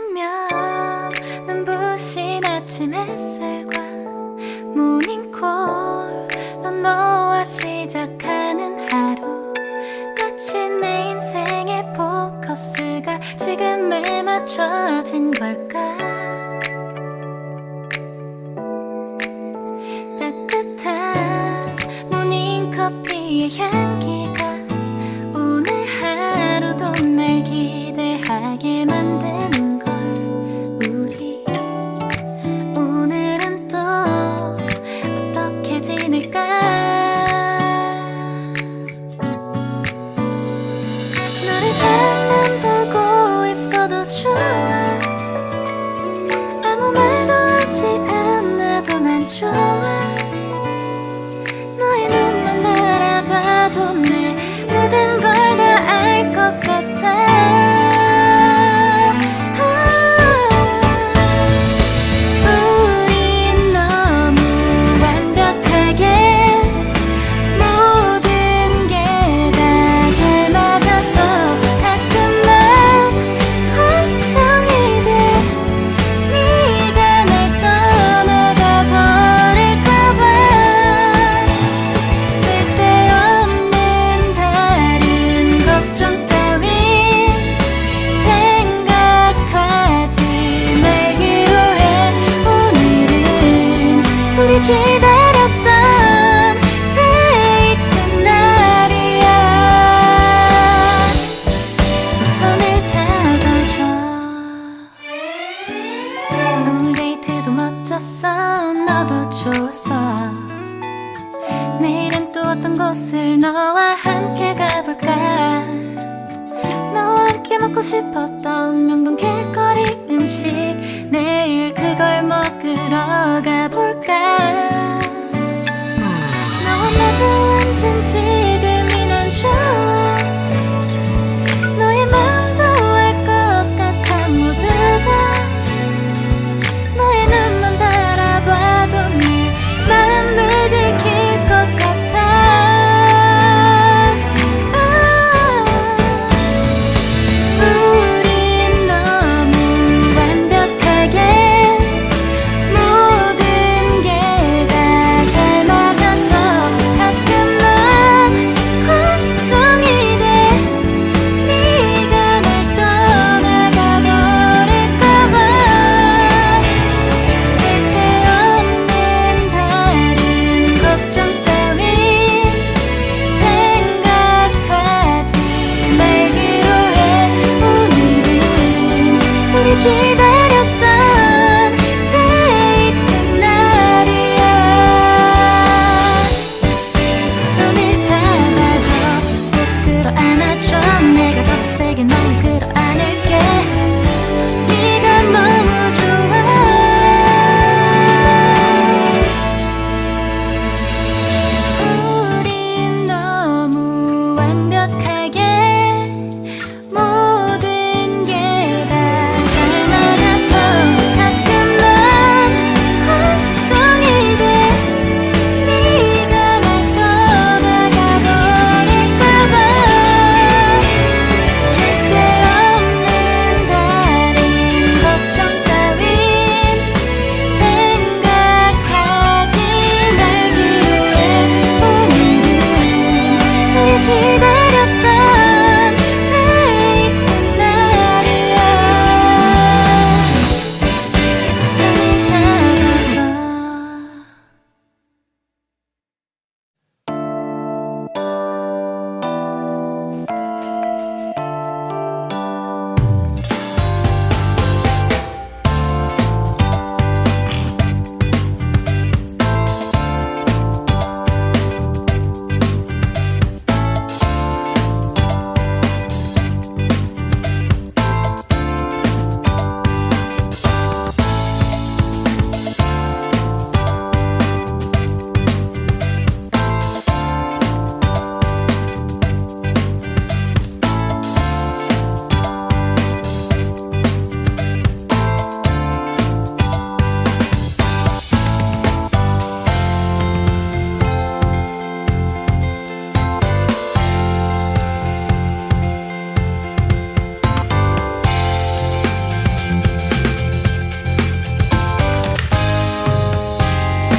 아니면 눈부신 아침 햇살과 모닝콜로 너와 시작하는 하루, 마치 내 인생의 포커스가 지금에 맞춰진 걸까. 따뜻한 모닝커피의 향기가 오늘 하루도 날 기대하게 만드는 걸. 우리 오늘은 또 어떻게 지낼까. 너를 바라만 보고 있어도 좋아. 아무 말도 하지 않아도 난 좋아. 너의 눈만 바라봐도 내 모든 걸 다 알 것 같아. 우린 너무 완벽하게 모든 게 다 잘 맞아서 가끔 난 걱정이 돼. 네가 날 떠나가 버릴까봐. 쓸데없는 다른 걱정 따윈 생각하지 말기로 해. 오늘은 우리 기다렸던 데이트 날이야. 손을 잡아줘. 오늘 데이트도 멋졌어. 너도 좋았어. 내일은 또 어떤 곳을 너와 함께 가볼까. 너와 함께 먹고 싶었던 명동 길거리 음식, 내일 그걸 먹으러 가볼까. 너와 마주 앉은 지금이 난 좋아. 너의 마음도 알 것 같아. 모두가 너의 눈만 바라봐도 내 마음을 들킬 것 같아. 우린 너무 완벽하게 모든 게 다 잘 맞아서 가끔 난 걱정이 돼. 네가 날 떠나가 버릴까봐. 쓸데없는 다른 걱정 따윈 생각하지 말기로 해. 오늘은 우리 기다렸던 데이트 날이야. 손을 잡아줘. 꼭 끌어안아줘. 내가 더 세게 널 끌어안을게. 네가 너무 좋아. 우린 너무 완벽하게 모든 게 다 잘 맞아서 가끔 난 걱정이 돼. 네가 날 떠나가 버릴까봐. 쓸데없는 다른 걱정 따윈 생각하지 말기로 해. 오늘은 우리 기다렸던